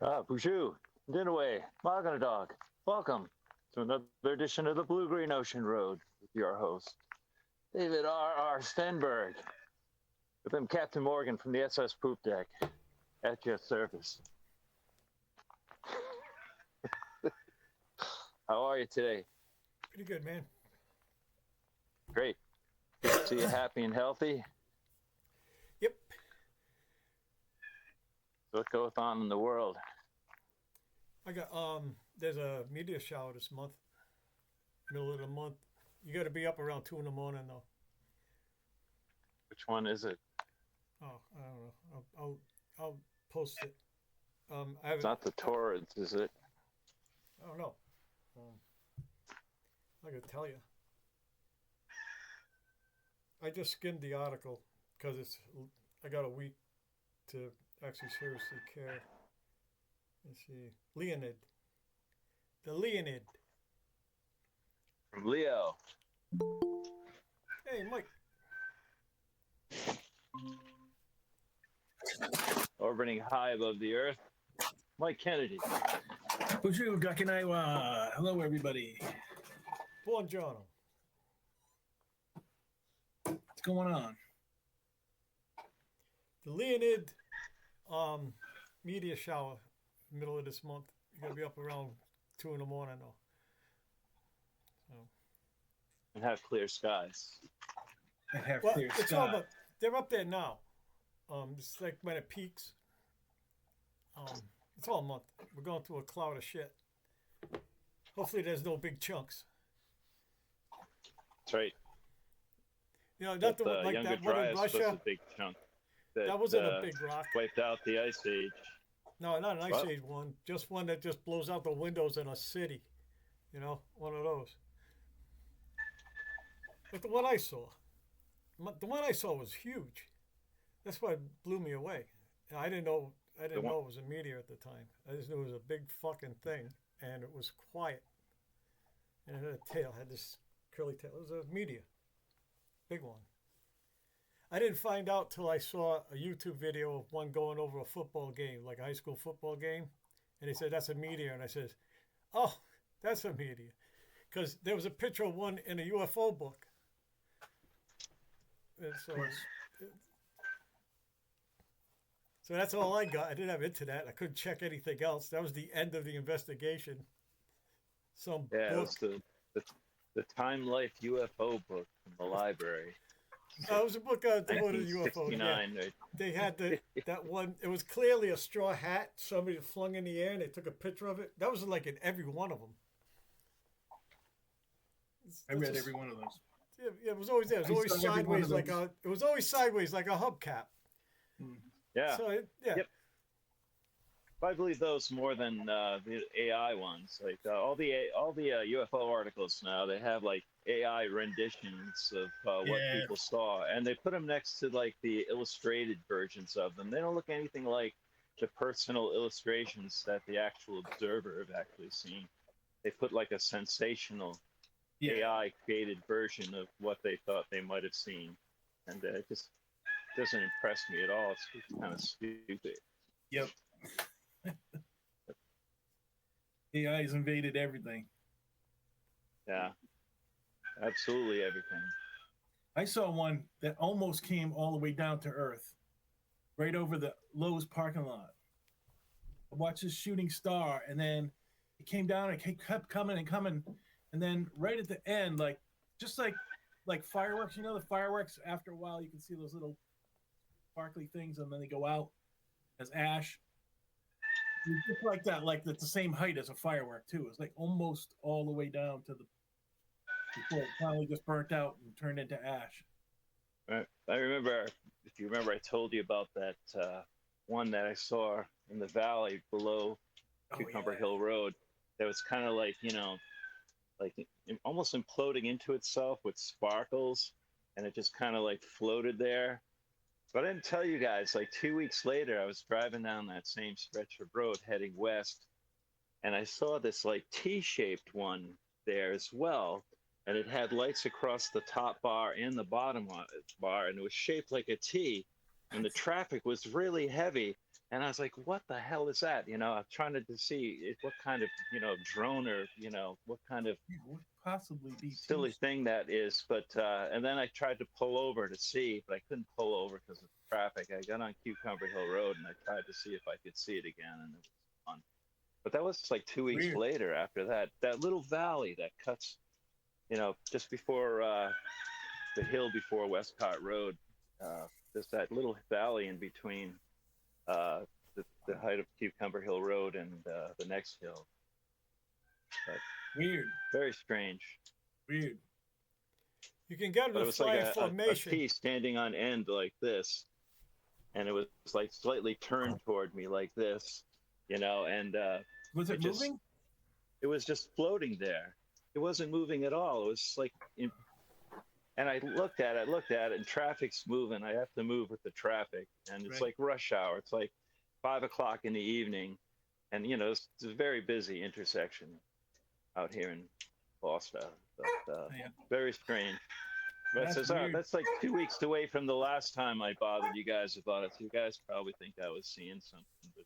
Bonjour, Dinaway, Maganadog. Welcome to another edition of the Blue Green Ocean Road with your host, David R. Stenberg. With him, Captain Morgan from the SS Poop Deck at your service. How are you today? Pretty good, man. Great. Good to see you happy and healthy. Yep. What goes on in the world? I got there's a meteor shower this month, middle of the month. You got to be up around 2 in the morning though. Which one is it? Oh, I don't know. I'll post it. I It's haven't. not the Torrids, is it? I don't know. I could tell you. I just skimmed the article because I got a week to actually seriously care. Let's see. Leonid. The Leonid. From Leo. Hey, Mike. Orbiting high above the Earth. Mike Kennedy. Bonjour, Gakinaiwa. Hello, everybody. Buongiorno. What's going on? The Leonid meteor shower, middle of this month. You're gonna be up around 2 in the morning though. So, And have clear skies. I have well, clear it's sky. all about, they're up there now. It's like when it peaks. It's all a month. We're going through a cloud of shit. Hopefully, there's no big chunks. That's right. You know, That not the, like Younger that one in Dryas was a Russia. big chunk. That wasn't a big rock. Wiped out the Ice Age. No, not an Ice What? Age one. Just one that just blows out the windows in a city. You know, one of those. But the one I saw, was huge. That's what blew me away. And I didn't know. I didn't know it was a meteor at the time. I just knew it was a big fucking thing, and it was quiet. And it had a tail. Had this curly tail. It was a meteor, big one. I didn't find out till I saw a YouTube video of one going over a football game, like a high school football game, and he said that's a meteor, and I said, "Oh, that's a meteor," because there was a picture of one in a UFO book. And so that's all I got. I didn't have internet. I couldn't check anything else. That was the end of the investigation. Some Yeah, it book. was the Time Life UFO book from the library. It was a book devoted to UFOs. Yeah. 1969. Right? They had that one. It was clearly a straw hat somebody flung in the air, and they took a picture of it. That was like in every one of them. I read every one of those. Yeah, it was always there. It was always I saw every one of sideways, like those. it was always sideways, like a hubcap. Yeah. So yeah. Yep. I believe those more than the AI ones. Like all the UFO articles now, they have like AI renditions of what Yeah. people saw, and they put them next to like the illustrated versions of them. They don't look anything like the personal illustrations that the actual observer have actually seen. They put like a sensational Yeah. AI created version of what they thought they might have seen, and it just doesn't impress me at all. It's kind of stupid. Yep. AI's invaded everything. Yeah, absolutely everything. I saw one that almost came all the way down to Earth, right over the Lowe's parking lot. I watched this shooting star, and then it came down and it kept coming and coming, and then right at the end, like just like fireworks, you know, the fireworks. After a while, you can see those little sparkly things, and then they go out as ash. It's just like that, like it's the same height as a firework too. It's like almost all the way down to the before it finally just burnt out and turned into ash. I remember, if you remember, I told you about that one that I saw in the valley below Cucumber Hill Road. That was kind of like, like almost imploding into itself with sparkles, and it just kind of like floated there. But I didn't tell you guys, like 2 weeks later, I was driving down that same stretch of road heading west, and I saw this like T-shaped one there as well. And it had lights across the top bar and the bottom bar, and it was shaped like a T. And the traffic was really heavy, And I was like, what the hell is that? I'm trying to see what kind of, drone or, what kind of Yeah, what could possibly be silly thing that is. But, and then I tried to pull over to see, but I couldn't pull over because of traffic. I got on Cucumber Hill Road and I tried to see if I could see it again, and it was on. But that was like 2 weeks Weird. later after that. That little valley that cuts, just before the hill before Westcott Road, there's that little valley in between the height of Cucumber Hill Road and the next hill. But Weird. very strange. Weird. You can get But to it was fly like a formation. piece standing on end like this, and it was like slightly turned toward me like this, and Was it moving? it was just floating there. It wasn't moving at all. It was like, and I looked at it, and traffic's moving. I have to move with the traffic, and it's Right. like rush hour. It's like 5 o'clock in the evening, and it's a very busy intersection out here in Boston. But, Yeah. very strange. But That's it says, weird. that's like 2 weeks away from the last time I bothered you guys about it. So you guys probably think I was seeing something,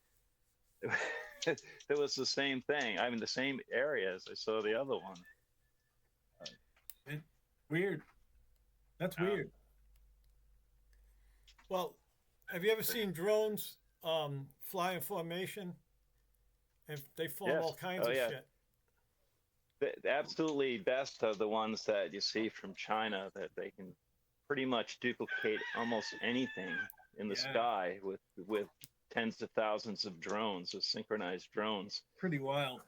but it was the same thing. I mean, the same area as I saw the other one. Weird. That's Yeah. weird. Well, have you ever seen drones fly in formation? And they form Yes. all kinds Oh, of yeah. shit. The absolutely best are the ones that you see from China, that they can pretty much duplicate almost anything in the Yeah. sky with tens of thousands of drones, of synchronized drones. Pretty wild.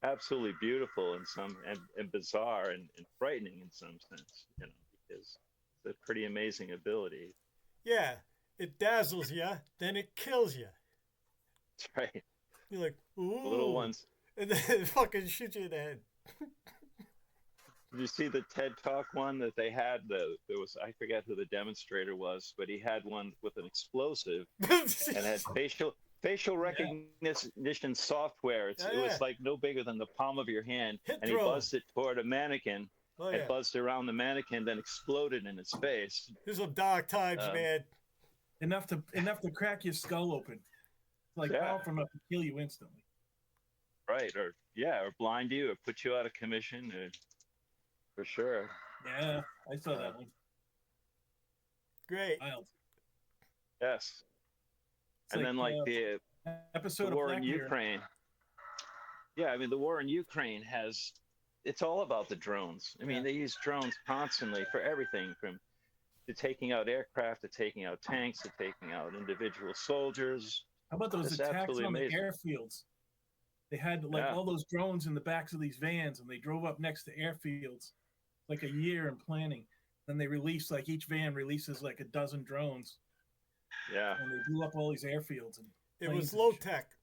Absolutely beautiful in some, and bizarre and frightening in some sense, because it's a pretty amazing ability. Yeah, it dazzles you, then it kills you. That's right. You're like, ooh. The little ones. And then it fucking shoots you in the head. Did you see the TED Talk one that they had? There was, I forget who the demonstrator was, but he had one with an explosive and had facial recognition software. It Yeah. was like no bigger than the palm of your hand, Hit and he drone. buzzed it toward a mannequin. Oh, It yeah. buzzed around the mannequin, then exploded in its face. These are dark times, man. Enough to crack your skull open. It's like Yeah. powerful enough to kill you instantly. Right, or blind you, or put you out of commission, for sure. Yeah, I saw that one. Great. Wild. Yes. It's And then like the episode war of in Black Mirror. Ukraine. Yeah, I mean, the war in Ukraine it's all about the drones. I mean, Yeah. they use drones constantly for everything, from to taking out aircraft, to taking out tanks, to taking out individual soldiers. How about those It's attacks absolutely on the amazing. airfields? They had like Yeah. all those drones in the backs of these vans, and they drove up next to airfields, like a year in planning. Then they released, like, each van releases like a dozen drones, Yeah, and they blew up all these airfields. And It planes was and low shit. tech.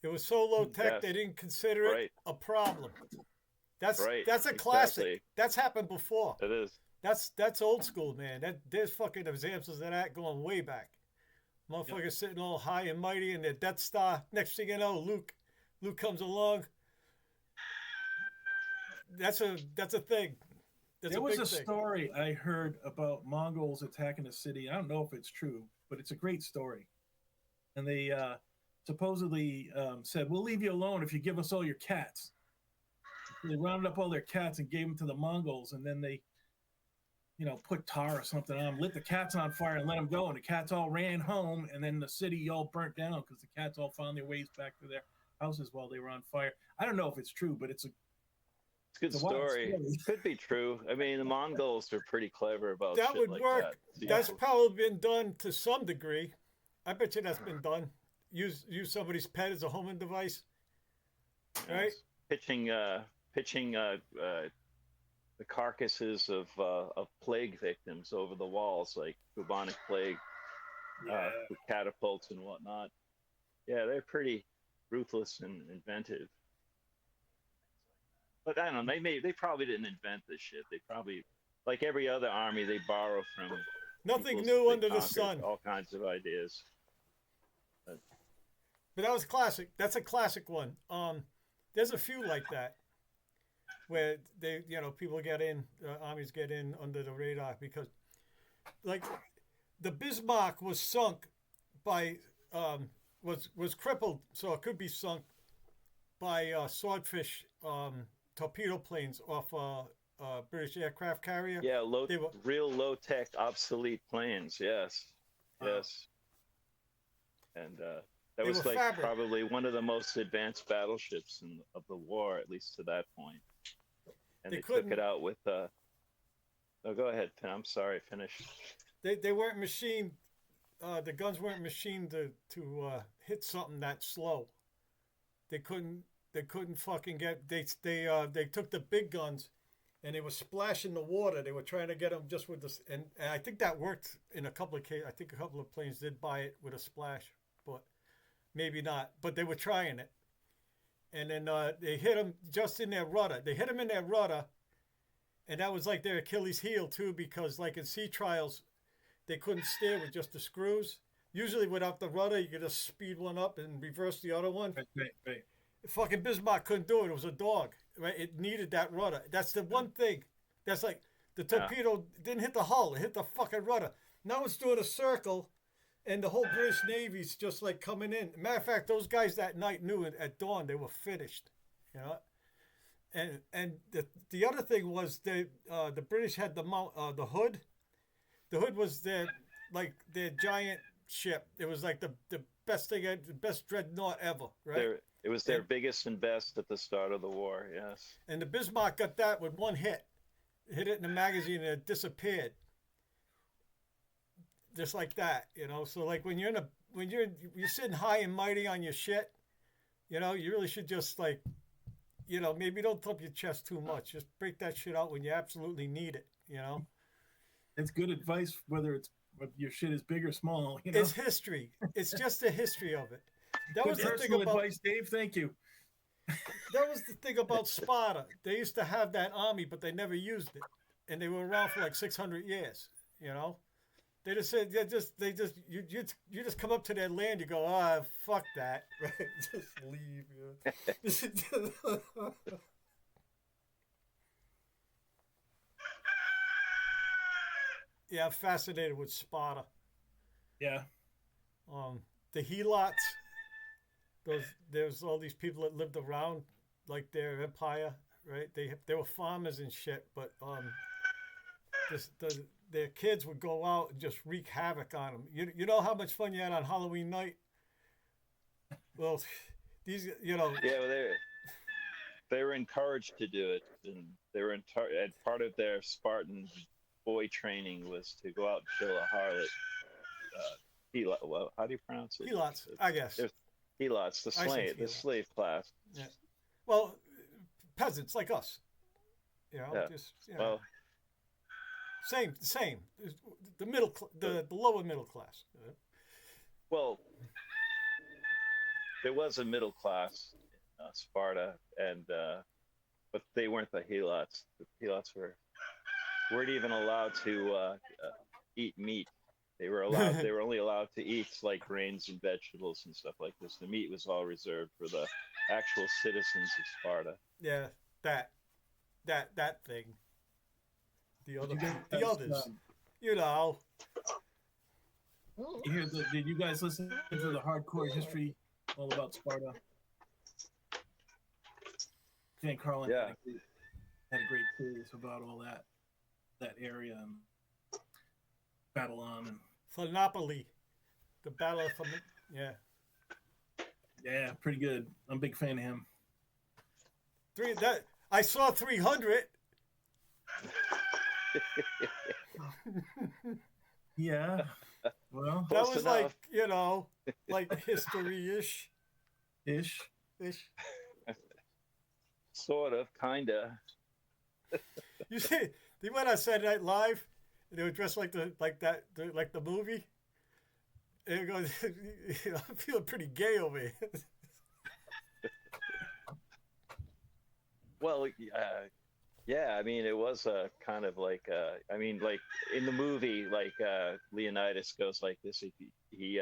It was so low tech Yes. they didn't consider it Right. a problem. That's Right, a classic. exactly. That's happened before. it is. That's old school, man. There's fucking examples of that going way back. Motherfuckers sitting all high and mighty in their Death Star. Next thing you know, Luke comes along. That's a thing. That's There a was big a thing. story I heard about Mongols attacking a city. I don't know if it's true, but it's a great story. And they supposedly said, "We'll leave you alone if you give us all your cats." They rounded up all their cats and gave them to the Mongols, and then they, put tar or something on them, lit the cats on fire, and let them go. And the cats all ran home, and then the city all burnt down because the cats all found their ways back to their houses while they were on fire. I don't know if it's true, but it's a It's a good It's a wild story. story. Could be true. I mean, the Mongols are pretty clever about That shit would like work. that. Yeah. That's probably been done to some degree. I bet you that's been done. Use somebody's pet as a homing device. Right? Pitching the carcasses of plague victims over the walls, like bubonic plague, with catapults and whatnot. Yeah, they're pretty ruthless and inventive. But I don't know. They probably didn't invent this shit. They probably, like every other army, they borrow from Nothing peoples new they under the conquered, sun. All kinds of ideas. But that was classic. That's a classic one. There's a few like that where they, people get in, armies get in under the radar because, like, the Bismarck was sunk by was crippled, so it could be sunk by swordfish torpedo planes off a British aircraft carrier. Yeah, They were real low tech, obsolete planes. Yes, Wow. yes, and that They was were like fabric. probably one of the most advanced battleships of the war, at least to that point. And They they took it couldn't- out with. Oh, go ahead, Pin. I'm sorry. Finish. they weren't machined. The guns weren't machined to hit something that slow. They couldn't fucking get. They took the big guns, and they were splashing the water. They were trying to get them just with this, and I think that worked in a couple of cases. I think a couple of planes did buy it with a splash, but maybe not. But they were trying it, and then they hit them just in their rudder. They hit them in their rudder, and that was like their Achilles heel too, because like in sea trials, they couldn't steer with just the screws. Usually without the rudder, you could just speed one up and reverse the other one. Right. Fucking Bismarck couldn't do it. It was a dog, right? It needed that rudder. That's the one thing. That's like the torpedo didn't hit the hull; it hit the fucking rudder. Now it's doing a circle, and the whole British Navy's just like coming in. Matter of fact, those guys that night knew at dawn they were finished, you know. And the other thing was the British had the hood. The hood was their giant ship. It was like the best thing, the best dreadnought ever, right? It was their biggest and best at the start of the war. Yes. And the Bismarck got that with one hit. Hit it in the magazine and it disappeared. Just like that, you know. So like when you're sitting high and mighty on your shit, you know, you really should just like, you know, maybe don't thump your chest too much. Just break that shit out when you absolutely need it, you know. It's good advice whether your shit is big or small. You know? It's history. It's just the history of it. That Good was the thing personal about advice, Dave. Thank you. that was the thing about Sparta. They used to have that army, but they never used it, and they were around for like 600 years. You know, they just said you just come up to their land. You go, fuck that, right? Just leave. You know? Yeah, I'm fascinated with Sparta. Yeah. The Helots. There's all these people that lived around like their empire, right? They were farmers and shit, but their kids would go out and just wreak havoc on them. You know how much fun you had on Halloween night? Well, these, you know. Yeah, well, they were encouraged to do it, and they were and part of their Spartan boy training was to go out and kill a harlot. Well, how do you pronounce it? Helots, I guess. Helots, the slave class. Yeah. Well, peasants like us. You know, just you know. Well, same. The lower middle class. Well, there was a middle class in Sparta, and but they weren't the Helots. The Helots weren't even allowed to eat meat. They were only allowed to eat like grains and vegetables and stuff like this. The meat was all reserved for the actual citizens of Sparta. Yeah, that thing. The others, you know. Did you guys listen to the hardcore history all about Sparta? Jan Carlin had a great series about all that area and Babylon and Thermopylae, the Battle of yeah, pretty good. I'm a big fan of him. I saw 300. Yeah, well, That Close was enough. like, you know, like history-ish. ish. Sort of, kinda. You see, they went on Saturday Night Live. They were dressed like the movie. And it goes, I'm feeling pretty gay over here. Well, yeah. I mean, it was a kind of like, I mean, like in the movie, like Leonidas goes like this. He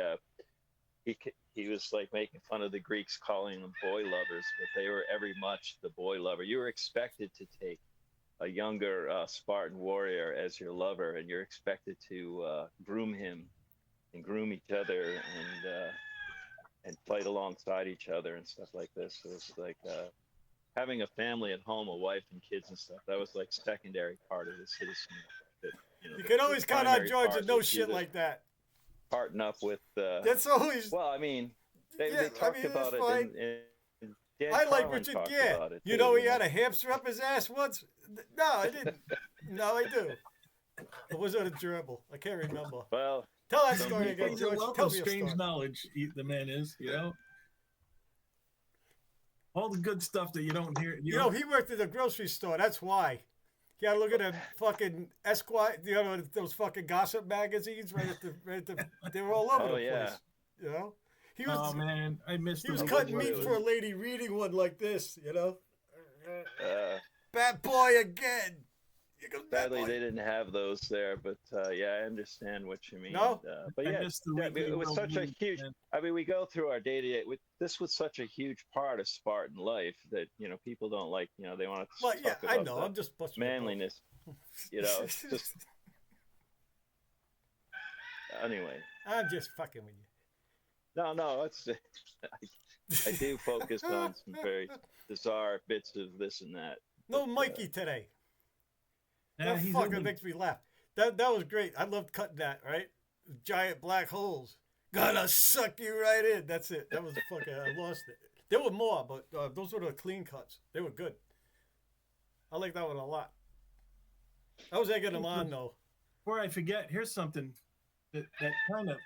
was like making fun of the Greeks, calling them boy lovers, but they were every much the boy lover. You were expected to take a younger Spartan warrior as your lover, and you're expected to groom him and groom each other, and fight alongside each other and stuff like this. So it's like having a family at home, a wife and kids and stuff. That was like secondary part of the citizen. That, You the can always count on primary George part to know was shit either like that. Parting up with. That's always. Well, I mean, they Yeah, I talked mean, about it's it fine. in Dan I like Carlin Richard talked Gere. about it You too, know, he had a hamster up his ass once. No, I didn't. No, I do. Or was it a gerbil? I can't remember. Well, Tell that some story people- again, He's a George. wealth Tell of me a strange story. knowledge. The man is, you know. All the good stuff that you don't hear. You know, he worked at the grocery store. That's why. You gotta look at the fucking Esquire, you know, those fucking gossip magazines they were all over Oh, the yeah. place. You know? He Oh was man, I missed. he was those. cutting what meat it for a lady reading one like this, you know? uh, Bad boy again. Here comes bad sadly, boy. they didn't have those there, but yeah, I understand what you mean. No? But I yeah, missed the yeah, I mean, weekly it was world such a news, huge. man. I mean, we go through our day-to-day. This was such a huge part of Spartan life that people don't like. They want to Well, talk yeah, about I know. the I'm just busting your balls. manliness. It's just anyway. I'm just fucking with you. No, it's. I do focus on some very bizarre bits of this and that. No Mikey today. Yeah, That he's fucking in the- makes me laugh. That was great. I loved cutting that, right? Giant black holes. Gonna suck you right in. That's it. That was fucking, I lost it. There were more, but those were the clean cuts. They were good. I like that one a lot. I was egging them on, though. Before I forget, here's something that kind of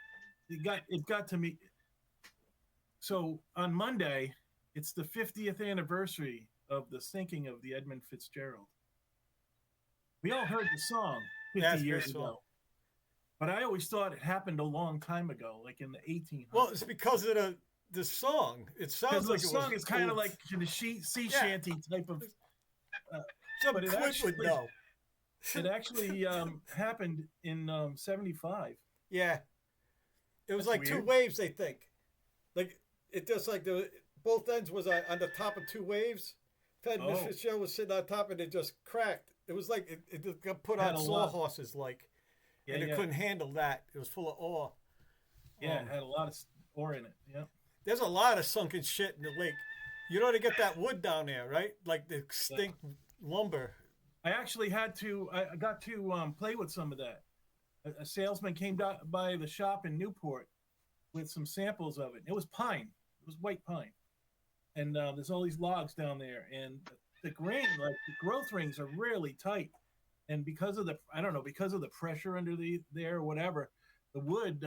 it got to me. So on Monday, it's the 50th anniversary of the sinking of the Edmund Fitzgerald. We all heard the song 50 Yeah, it's a years great ago, song. but I always thought it happened a long time ago, like in the 1800s. Well, it's because of the song. It sounds because like the it was song is kind of old. like the sea Yeah. shanty type of. Some but it quid actually- would know. It actually happened in 75. Yeah. It was That's like two weird. waves, they think. Like, it just like both ends was on the top of two waves. Ted Oh. Fitzgerald was sitting on top and it just cracked. It was like it just got put Had on a lot. sawhorses, like, Yeah, and it yeah. couldn't handle that. It was full of ore. Yeah, it had a lot of ore in it. Yeah. There's a lot of sunken shit in the lake. You know, to get that wood down there, right? Like the extinct lumber. I actually had to. I got to play with some of that. A salesman came down by the shop in Newport with some samples of it. It was pine. It was white pine, and there's all these logs down there, and the grain, like the growth rings, are really tight. And because of because of the pressure under there or whatever, the wood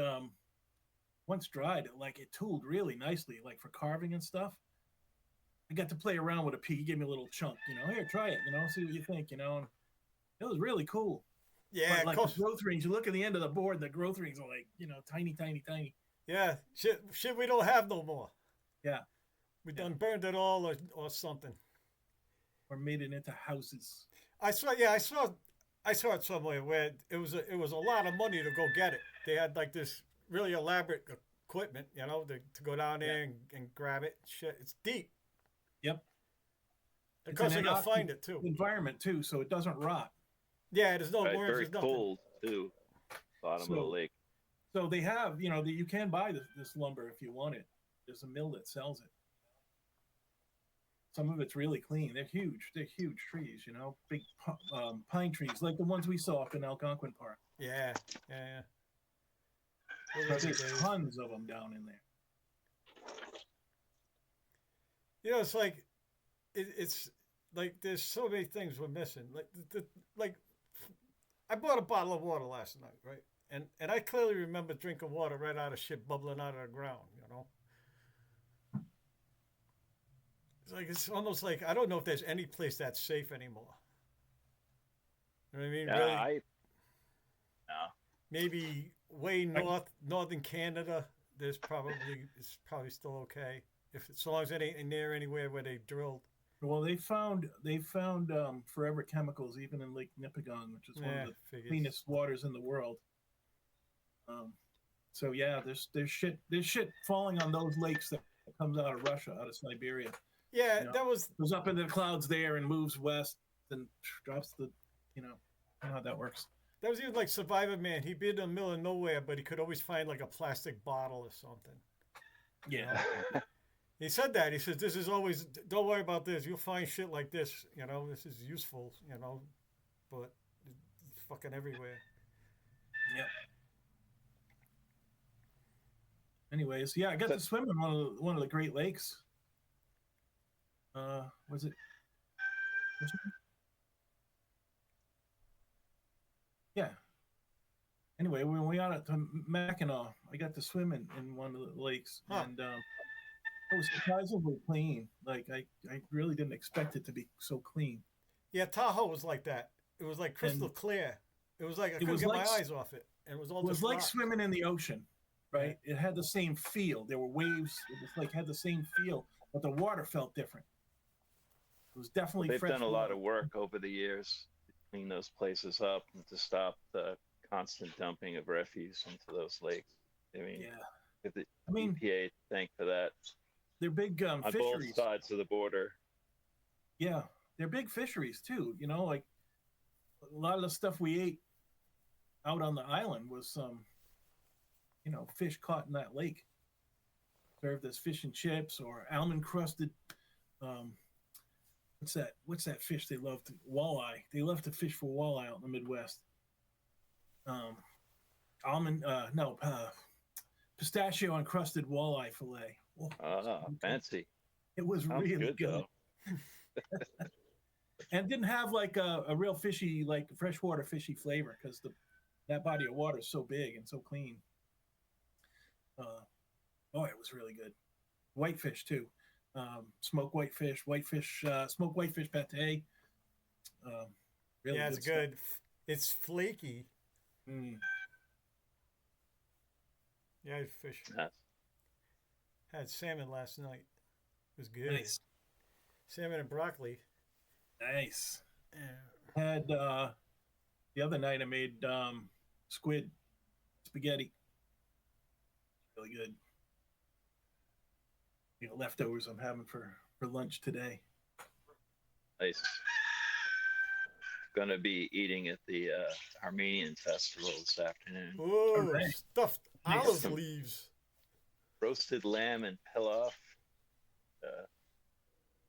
once dried, it tooled really nicely, like for carving and stuff. I got to play around with a pea. He gave me a little chunk, here, try it, see what you think, and it was really cool. Yeah, But, like course. the growth rings, you look at the end of the board, the growth rings are like, tiny, tiny, tiny. Yeah, shit we don't have no more. Yeah. We done burned it all or something. Or made it into houses. I saw it somewhere where it was a lot of money to go get it. They had like this really elaborate equipment, to go down there and grab it. Shit, it's deep. Yep. Of course, an they gotta inoculated find it too. Environment too, so it doesn't rot. Yeah, there's no Right, worms. very There's nothing. cold too. Bottom of the So- lake. So they have, you can buy this lumber if you want it. There's a mill that sells it. Some of it's really clean. They're huge. They're huge trees, big pine trees, like the ones we saw up in Algonquin Park. Yeah. Those But are the there's days. tons of them down in there. It's like it's like there's so many things we're missing. Like I bought a bottle of water last night, right? And I clearly remember drinking water right out of shit bubbling out of the ground, It's almost like I don't know if there's any place that's safe anymore. You know what I mean? Yeah, Really, no. maybe way northern Canada, it's probably still okay as long as it ain't near anywhere where they drilled. Well, they found forever chemicals even in Lake Nipigon, which is one of the figures. cleanest waters in the world. So yeah, there's shit falling on those lakes that comes out of Russia, out of Siberia. Yeah, Yeah. that was Goes up into the clouds there and moves west, then drops the, you know how that works. That was even like Survivor Man. He'd be in the middle of nowhere, but he could always find like a plastic bottle or something. Yeah. He said that. He says, "This is always. Don't worry about this. You'll find shit like this. You know, this is useful. You know, but it's fucking everywhere." Yep. Anyways, yeah, I got to swim in one of the Great Lakes. Was it? Yeah. Anyway, when we out at Mackinac, I got to swim in one of the lakes, and it was surprisingly clean. Like I really didn't expect it to be so clean. Yeah, Tahoe was like that. It was like crystal clear. It was like I couldn't get my eyes off it, and it was all. It was just like rocks. swimming in the ocean, right? It had the same feel. There were waves. It was like had the same feel, but the water felt different. It was definitely. They've fresh done a water. lot of work over the years to clean those places up and to stop the constant dumping of refuse into those lakes. I mean, Yeah. the I mean, EPA thank for that they're big on fisheries. both sides of the border. Yeah, they're big fisheries too. You know, like a lot of the stuff we ate out on the island was fish caught in that lake, served as fish and chips or almond crusted. What's that fish they love? Walleye. They love to fish for walleye out in the Midwest. Pistachio encrusted walleye fillet. Ah, fancy. It was Sounds really good. And didn't have like a real fishy, like freshwater fishy flavor because that body of water is so big and so clean. It was really good. Whitefish too. Smoked whitefish, smoked whitefish pate. Really yeah, it's good. good. It's flaky. Mm. Yeah, I fished. Nice. Had salmon last night. It was good. Nice. Salmon and broccoli. Nice. Yeah. Had the other night I made squid spaghetti. Really good. Leftovers I'm having for lunch today. Nice. Gonna be eating at the Armenian festival this afternoon. Oh, right. stuffed Nice. olive leaves. Roasted lamb and pilaf.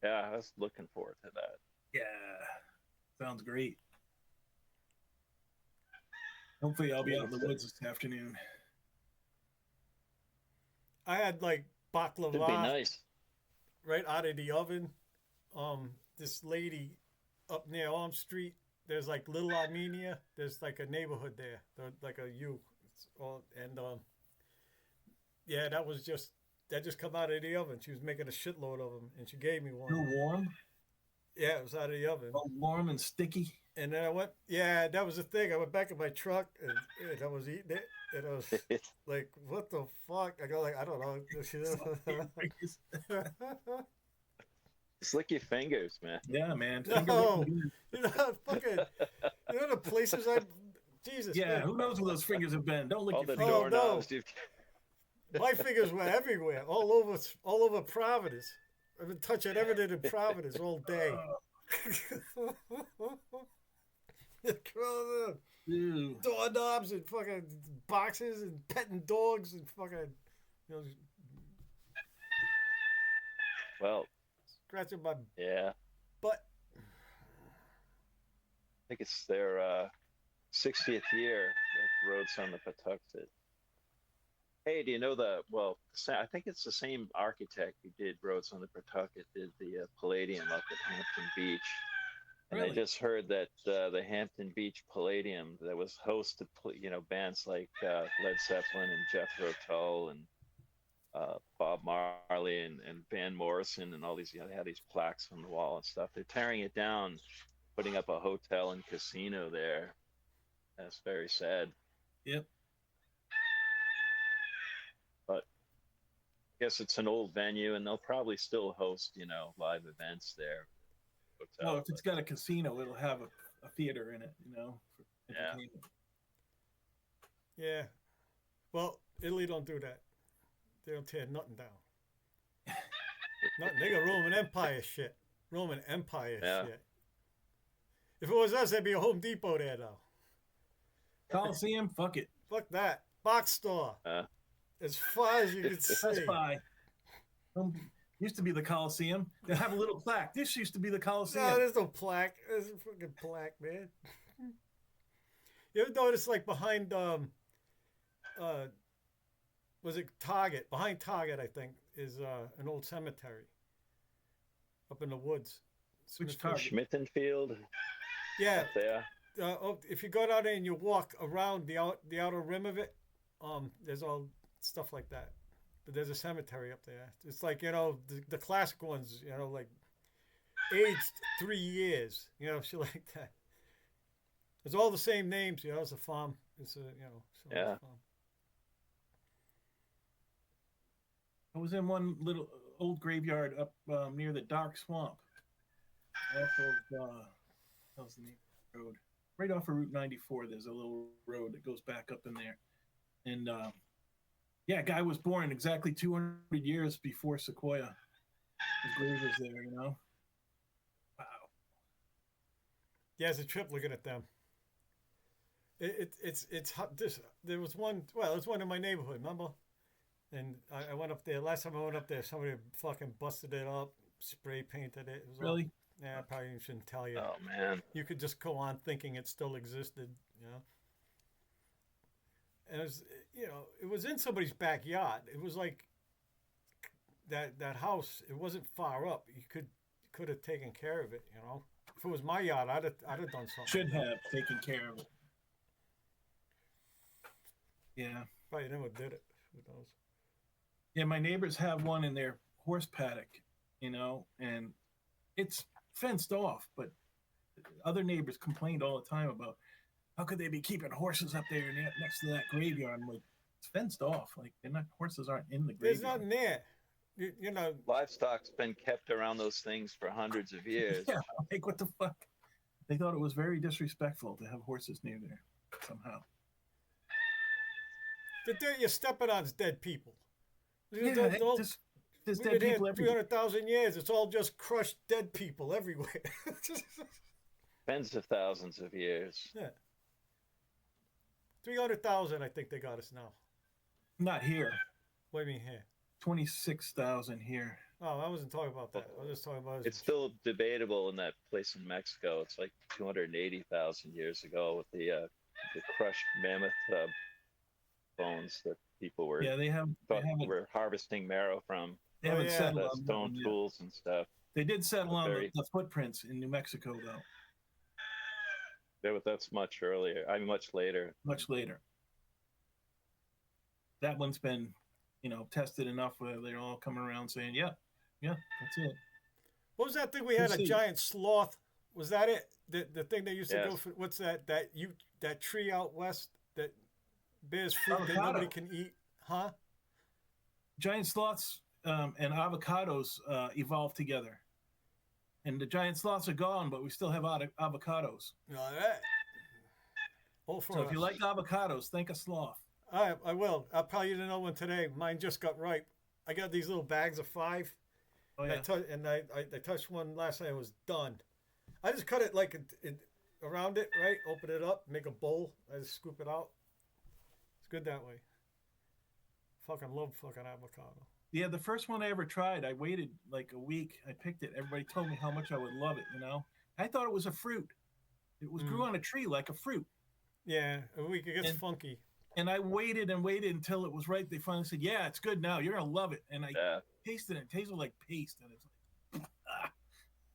Yeah, I was looking forward to that. Yeah. Sounds great. Hopefully I'll be out in the woods this afternoon. I had like Should be baklava nice. right out of the oven. This lady up near Elm Street. There's like Little Armenia. There's like a neighborhood there. Like a U. Yeah, that just come out of the oven. She was making a shitload of them, and she gave me one. Still warm? Yeah, it was out of the oven. Oh, warm and sticky? And then I went, yeah, that was the thing. I went back in my truck and I was eating it. And I was like, what the fuck? I go like, I don't know. Just lick your fingers, man. Yeah, man. No. Fucking, the places Jesus. Yeah, man. who knows where those fingers have been? Don't lick All your the fingers. doorknobs. My fingers were everywhere, all over Providence. I've been touching everything in Providence all day. Ew. Doorknobs and fucking boxes and petting dogs and fucking, Well, scratching my yeah. butt. I think it's their 60th year at Roads on the Patuxent. Hey, do you know I think it's the same architect who did Roads on the Pawtucket, did the Palladium up at Hampton Beach. And Really? I just heard that the Hampton Beach Palladium that was host to bands like Led Zeppelin and Jethro Tull and Bob Marley and Van Morrison and all these, they had these plaques on the wall and stuff. They're tearing it down, putting up a hotel and casino there. That's very sad. Yep. But I guess it's an old venue, and they'll probably still host, live events there. Well, if it's got a casino, it'll have a theater in it, for Yeah. entertainment. Yeah. Well, Italy don't do that. They don't tear nothing down. Nothing. They got Roman Empire shit. Roman Empire shit. If it was us, there'd be a Home Depot there, though. Coliseum, fuck it. Fuck that. Box store. As far as you can see. Best Buy. Used to be the Coliseum. They have a little plaque. This used to be the No, Coliseum. there's no plaque. There's a fucking plaque, man. You ever notice, like, behind was it Target? Behind Target, I think, is an old cemetery up in the woods. Which Smithfield. Target? Schmittenfield Yeah. up there. If you go down there and you walk around the outer rim of it, there's all stuff like that. But there's a cemetery up there. It's like, the classic ones, like aged 3 years, shit like that. It's all the same names, it's a farm. It's a, Yeah. farm. I was in one little old graveyard up near the Dark Swamp. Off of, how's the name of the road? Right off of Route 94, there's a little road that goes back up in there. And, yeah, a guy was born exactly 200 years before Sequoia. His grave was there, Wow. Yeah, it's a trip looking at them. It's hot. There was one. Well, there was one in my neighborhood. Remember? And I went up there. Last time I went up there, somebody fucking busted it up, spray painted it. It was Really? I probably shouldn't tell you. Oh man. You could just go on thinking it still existed. And it was, it was in somebody's backyard. It was like that house. It wasn't far up. You could have taken care of it. If it was my yard, I'd have done something. Should have taken care of it. Yeah. Probably never did it. Who knows? Yeah, my neighbors have one in their horse paddock, and it's fenced off, but other neighbors complained all the time about how could they be keeping horses up there next to that graveyard. I'm like, it's fenced off. Like, horses aren't in the There's graveyard. nothing there. Livestock's been kept around those things for hundreds of years. Yeah, like what the fuck? They thought it was very disrespectful to have horses near there somehow. The dirt you're stepping on is dead people. Yeah, there's We've dead been people here everywhere. 300,000 years. It's all just crushed dead people everywhere. Tens of thousands of years. Yeah. 300,000, I think they got us now. Not here. What do you mean here? 26,000 here. Oh, I wasn't talking about that. I was just talking about. It's still debatable in that place in Mexico. It's like 280,000 years ago with the crushed mammoth bones that people were Yeah, they haven't were harvesting marrow from. they haven't yeah. settled The on that stone one yet. tools and stuff. They did settle on Very- the footprints in New Mexico though, That's much earlier. Much later. much later. That one's been, tested enough where they're all coming around saying, yeah, that's it. What was that thing we had? Let's A see. giant sloth. Was that it? The thing that used to go Yes. for. What's that? That tree out west that bears fruit that Avocado. nobody can eat, huh? Giant sloths and avocados evolved together. And the giant sloths are gone, but we still have avocados. All right. All for So us. if you like avocados, think a sloth. I will. I'll probably eat another one today. Mine just got ripe. I got these little bags of 5. Oh yeah. I touched one last night. It was done. I just cut it like around it, right? Open it up, make a bowl. I just scoop it out. It's good that way. Fucking love fucking avocado. Yeah, the first one I ever tried, I waited like a week. I picked it. Everybody told me how much I would love it, I thought it was a fruit. It was grew on a tree like a fruit. Yeah, a week it gets And- funky. And I waited and waited until it was right. They finally said, yeah, it's good now. You're going to love it. And I Yeah. tasted it. It tasted like paste. And it's like,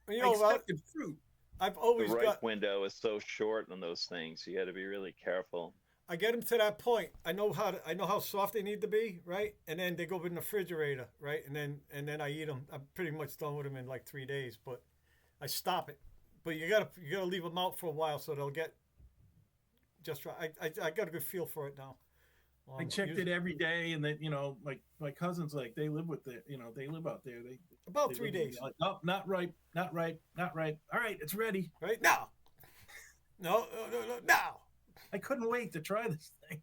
You I know what? expected fruit. I've The always ripe got. window is so short on those things. You got to be really careful. I get them to that point. I know how soft they need to be, right? And then they go in the refrigerator, right? And then I eat them. I'm pretty much done with them in like 3 days, but I stop it. But you gotta leave them out for a while so they'll get just right. I got a good feel for it now. I checked it every day. And then, my cousins, like, they live with they live out there. They about they 3 live with me. days, Like, oh, not ripe, not ripe, not ripe. All right, it's ready. right now. No, now. I couldn't wait to try this thing.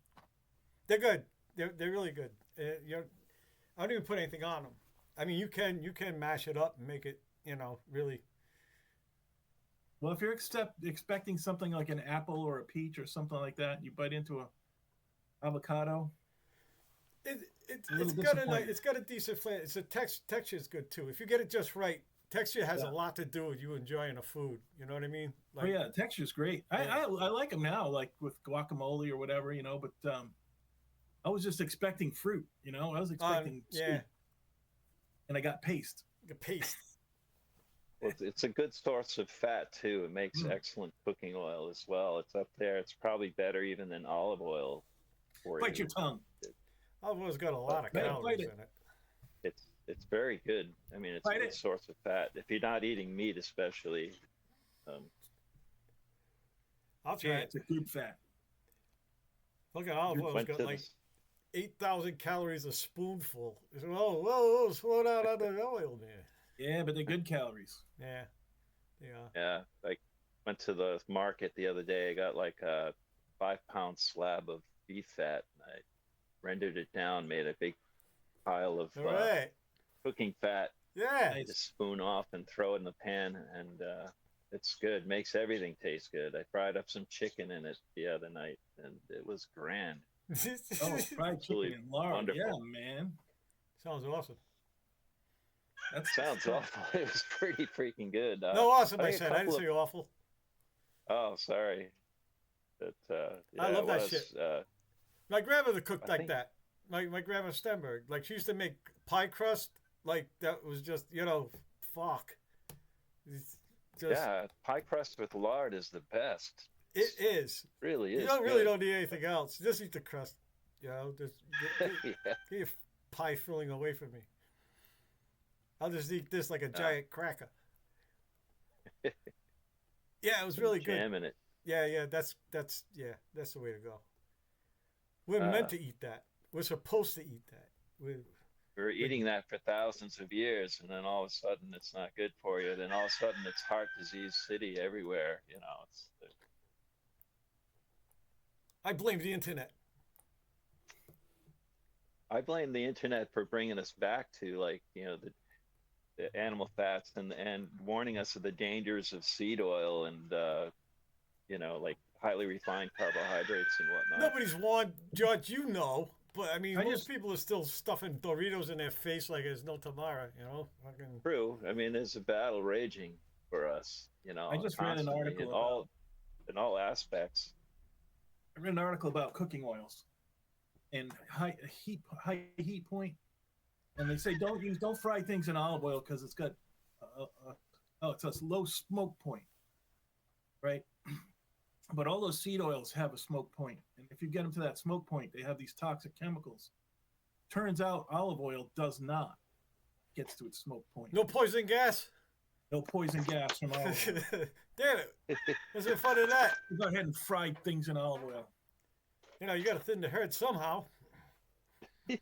They're good. They're really good. I don't even put anything on them. I mean, you can mash it up and make it, really. Well, if you're expecting something like an apple or a peach or something like that, you bite into a avocado. It's a little it's got a disappointed. it's got a decent flavor. It's a texture is good too. If you get it just right, texture has Yeah. a lot to do with you enjoying a food. You know what I mean? Oh yeah, texture's great. Yeah. I like them now, like with guacamole or whatever, you know. But I was just expecting fruit, you know. I was expecting yeah, sweet, and I got paste. the paste. Well, it's a good source of fat too. It makes Mm. excellent cooking oil as well. It's up there. It's probably better even than olive oil for Bite you. your tongue. Olive oil's got a lot of Bite it, calories bite it. in it. It's very good. I mean, it's a Bite good it. source of fat. If you're not eating meat, especially, um, I'll try Yeah, it. it's a good fat. Look at olive oil's went got to like this. 8,000 calories a spoonful. Whoa, slow down on the oil, man. Yeah, but they're good calories. Yeah, yeah. Yeah, I went to the market the other day. I got like a 5 pound slab of beef fat. And I rendered it down, made a big pile of All right. cooking fat. Yeah. Nice. Just spoon off and throw it in the pan, and it's good. Makes everything taste good. I fried up some chicken in it the other night, and it was grand. Oh, fried chicken Absolutely and lard. wonderful. Yeah, man. Sounds awesome. That's Sounds awful. It was pretty freaking good. No, awesome, I think a said. I didn't couple say awful. Oh, sorry. But yeah, I love it that was, shit. My grandmother cooked like that. My grandma Stenberg. Like, she used to make pie crust. Like, that was just, fuck. It's just, Yeah, pie crust with lard is the best. it is. Really is. You really good. don't need anything else. Just eat the crust. Just Yeah. get your pie filling away from me. I'll just eat this like a giant cracker. Yeah, it was really good. Jam in it. Yeah, that's the way to go. We're meant to eat that. We're supposed to eat that. We were eating that for thousands of years, and then all of a sudden it's not good for you. Then all of a sudden it's heart disease city everywhere. I blame the internet. I blame the internet for bringing us back to the animal fats and warning us of the dangers of seed oil and like highly refined carbohydrates and whatnot. Nobody's warned, George. But I mean, I most just- people are still stuffing Doritos in their face like there's no tomorrow. Fucking. True. I mean, there's a battle raging for us. I just read an constantly article in all aspects. I read an article about cooking oils and high heat point, and they say don't fry things in olive oil because it's got it's a low smoke point, right? But all those seed oils have a smoke point, and if you get them to that smoke point, they have these toxic chemicals. Turns out olive oil does not get to its smoke point. No poison gas. No poison gas from olive oil. Damn it! What's the fun of that? Go ahead and fry things in olive oil. You got to thin the herd somehow. I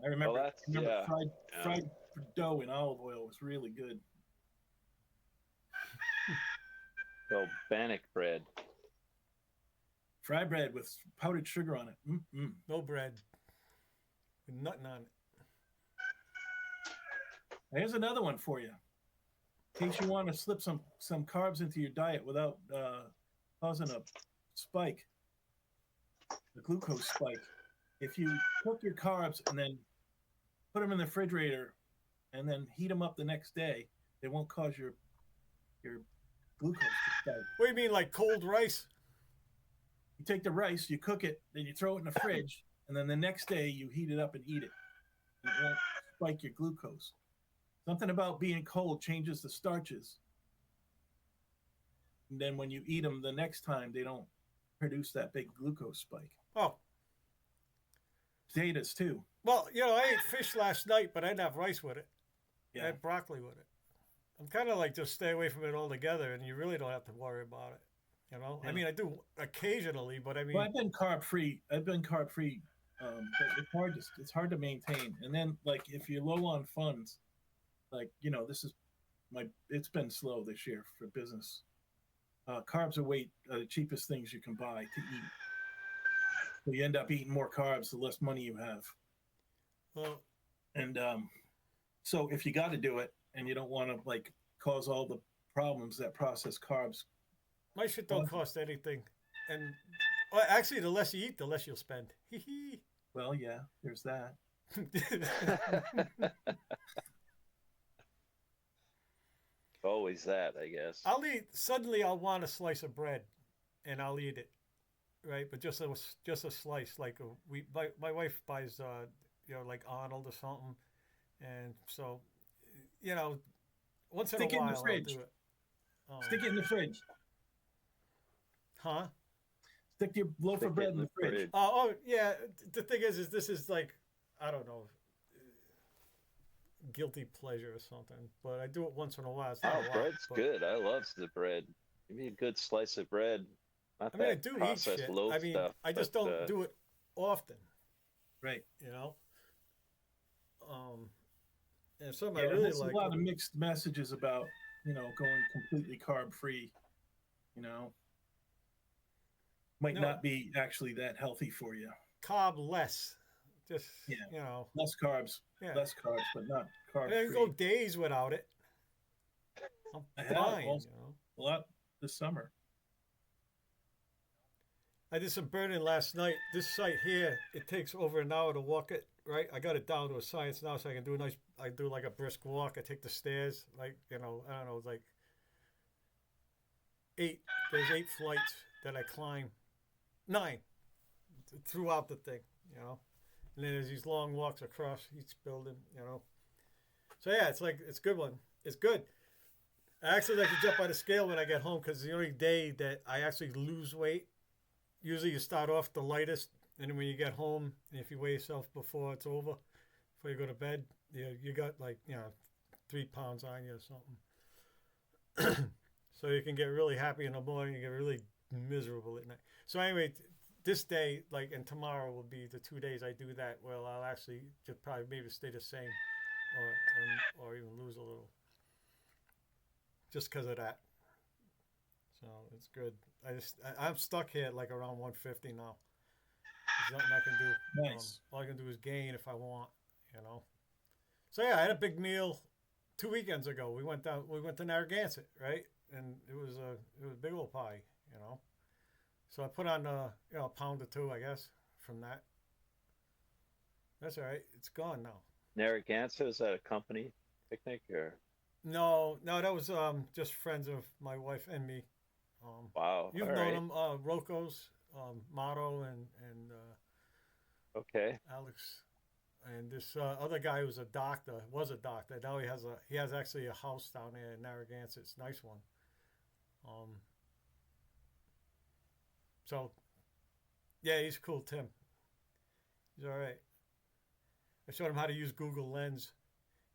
remember, Well, that's- fried dough in olive oil was really good. So bannock bread. Fried bread with powdered sugar on it. Mm-mm. No bread. With nothing on it. Here's another one for you. In case you want to slip some carbs into your diet without causing a spike, a glucose spike. If you cook your carbs and then put them in the refrigerator and then heat them up the next day, they won't cause your glucose to spike. What do you mean, like cold rice? You take the rice, you cook it, then you throw it in the fridge, and then the next day you heat it up and eat it. And it won't spike your glucose. Something about being cold changes the starches. And then when you eat them the next time, they don't produce that big glucose spike. Oh, Potatoes too. well, I ate fish last night, but I didn't have rice with it. I Yeah. had broccoli with it. I'm kind of like just stay away from it altogether, and you really don't have to worry about it. I Yeah. mean, I do occasionally, but I mean, Well, I've been carb free. But it's hard to maintain. And then like if you're low on funds, like it's been slow this year for business. Carbs are the cheapest things you can buy to eat. So you end up eating more carbs the less money you have. well, And so if you got to do it and you don't want to like cause all the problems that processed carbs, my shit don't cost anything. And actually, the less you eat, the less you'll spend. Hee hee. Well, yeah, there's that. Always that, I guess. Suddenly I'll want a slice of bread, and I'll eat it, right? But just a slice. Like my wife buys like Arnold or something, and so once in Stick a it in the while I'll fridge. do it. Stick it in the fridge. Huh? Stick your loaf Stick of it bread in the fridge. Oh yeah. The thing is this is like, I don't know, guilty pleasure or something. But I do it once in a while. It's not a lot, Bread's but- good. I love the bread. Give me a good slice of bread. Not I mean, I that do eat processed shit. loaf I mean, stuff. I just but, don't do it often. Right. And something Yeah, I really there's like. a lot of mixed messages about going completely carb free. Might No. not be actually that healthy for you. Carb less. Just Yeah. Less carbs, yeah. less carbs, but not carb I can free. go days without it. I'm I have fine. also- A lot this summer. I did some burning last night. This site here, it takes over an hour to walk it. Right, I got it down to a science now, so I can do I do like a brisk walk. I take the stairs, like I don't know, like there's 8 flights that I climb, 9 throughout the thing, and then there's these long walks across each building, So yeah, it's a good one. It's good. I actually like to jump on the scale when I get home because the only day that I actually lose weight. Usually you start off the lightest, and then when you get home, if you weigh yourself before it's over, before you go to bed, you got 3 pounds on you or something. So you can get really happy in the morning, you get really miserable at night. So anyway, this day, and tomorrow will be the 2 days I do that. Well, I'll actually just probably maybe stay the same, or even lose a little, just because of that. So it's good. I'm stuck here at around 150 now. There's nothing I can do. Nice. All I can do is gain if I want, So yeah, I had a big meal 2 weekends ago. We went to Narragansett, right? And it was a big old pie, So I put on a pound or two, I guess, from that. That's all right. It's gone now. Narragansett, is that a company picnic or? No, that was just friends of my wife and me. Wow. You've all known right. them, Rocco's, Motto, and Okay. Alex, and this other guy who's was a doctor. Now he has actually a house down there in Narragansett. It's a nice one. So yeah, he's cool, Tim. He's all right. I showed him how to use Google Lens.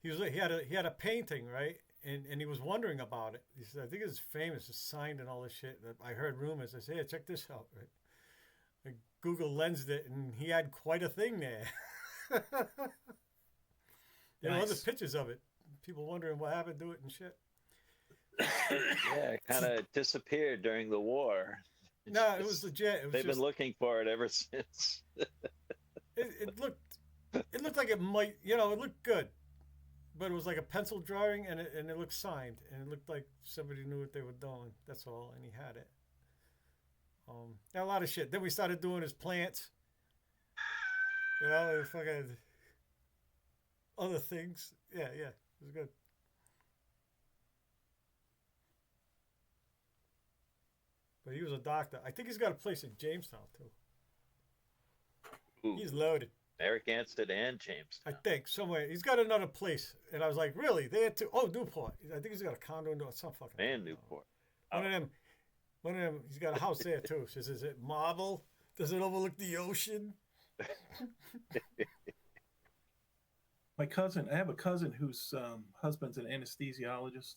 He had a painting, right? And he was wondering about it. He said, I think it's famous. It's signed and all this shit. I heard rumors. I said, hey, check this out. Right? I Google Lensed it, and he had quite a thing there. There were other pictures of it. People wondering what happened to it and shit. Yeah, it kind of disappeared during the war. No, it was legit. They've been looking for it ever since. It looked like it might, it looked good. But it was like a pencil drawing, and it looked signed, and it looked like somebody knew what they were doing. That's all, and he had it. A lot of shit. Then we started doing his plants. Fucking other things. Yeah, it was good. But he was a doctor. I think he's got a place in Jamestown too. Ooh. He's loaded. Narragansett and Jamestown. I think somewhere he's got another place, and I was like, really? They had two? Oh, Newport. I think he's got a condo in some fucking. And Newport. One of them. He's got a house there too. Says, is it marble? Does it overlook the ocean? I have a cousin whose husband's an anesthesiologist.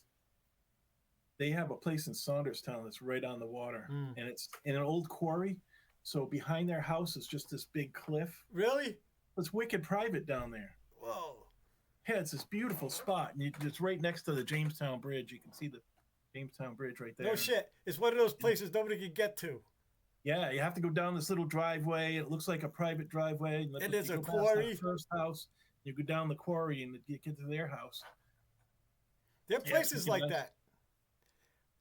They have a place in Saunderstown that's right on the water, and it's in an old quarry. So behind their house is just this big cliff. Really? It's wicked private down there. Whoa. Yeah, it's this beautiful spot. And it's right next to the Jamestown Bridge. You can see the Jamestown Bridge right there. No shit. It's one of those places nobody can get to. Yeah, you have to go down this little driveway. It looks like a private driveway. And there's you a go past quarry. that first house. You go down the quarry and you get to their house. There are places like that.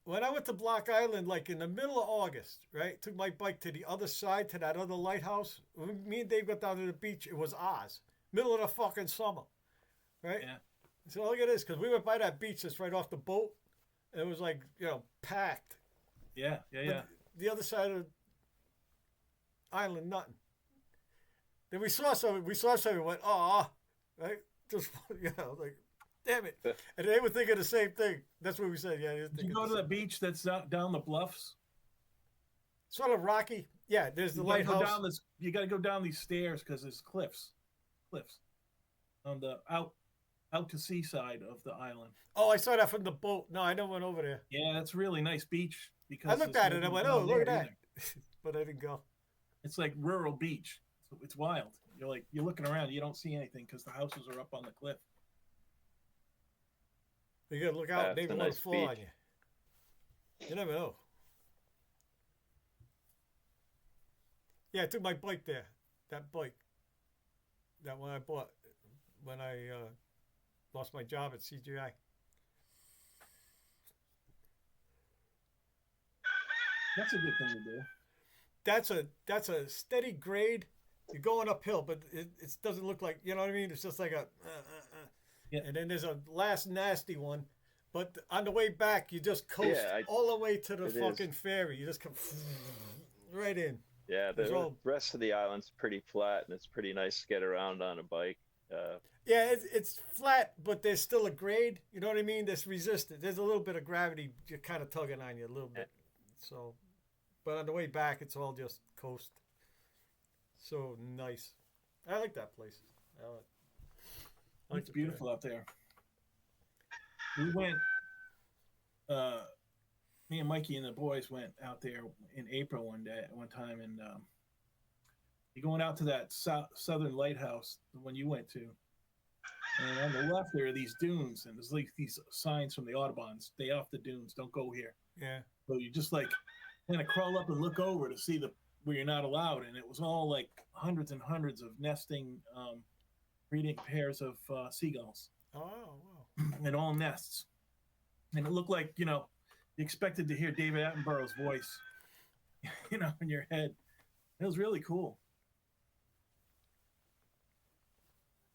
when I went to Block Island, like in the middle of August, right? Took my bike to the other side, to that other lighthouse. When me and Dave got down to the beach, it was Oz. Middle of the fucking summer, right? Yeah. So look at this, because we went by that beach that's right off the boat. And it was like, packed. Yeah. But the other side of the island, nothing. Then we saw something. We went, right? Just, like, damn it. And they were thinking the same thing. That's what we said. Yeah. Did you go to the beach that's down the bluffs? Sort of rocky. Yeah, there's the You gotta lighthouse. you got to go down these stairs because there's cliffs on the out to sea side of the island. Oh, I saw that from the boat. No, I never went over there. Yeah, that's a really nice beach because I looked there's at it and I nobody went, oh, down look at there that. either. But I didn't go. It's like rural beach. So it's wild. You're looking around, you don't see anything because the houses are up on the cliff. You got to look out. That's They a want nice to fall beach. on you. You never know. Yeah, I took my bike there. That bike. That one I bought when I lost my job at CGI. That's a good thing to do. That's a steady grade. You're going uphill, but it doesn't look like, you know what I mean? It's just like a. Yeah. And then there's a last nasty one. But on the way back, you just coast Yeah, all the way to the it is. fucking ferry. You just come right in. Yeah, It's the all- rest of the island's pretty flat, and it's pretty nice to get around on a bike. Yeah, it's flat, but there's still a grade. You know what I mean? There's resistance. There's a little bit of gravity kind of tugging on you a little bit. So, but on the way back, it's all just coast. So nice. I like that place. I like It's the beautiful out there. We went, me and Mikey and the boys went out there in April one time, and you're going out to that southern lighthouse, the one you went to. And on the left, there are these dunes, and there's like these signs from the Audubon: "Stay off the dunes, don't go here." Yeah. So you just like kind of crawl up and look over to see where you're not allowed, and it was all like hundreds and hundreds of nesting, breeding pairs of seagulls, Oh, wow. and all nests. And it looked like you expected to hear David Attenborough's voice, in your head. It was really cool.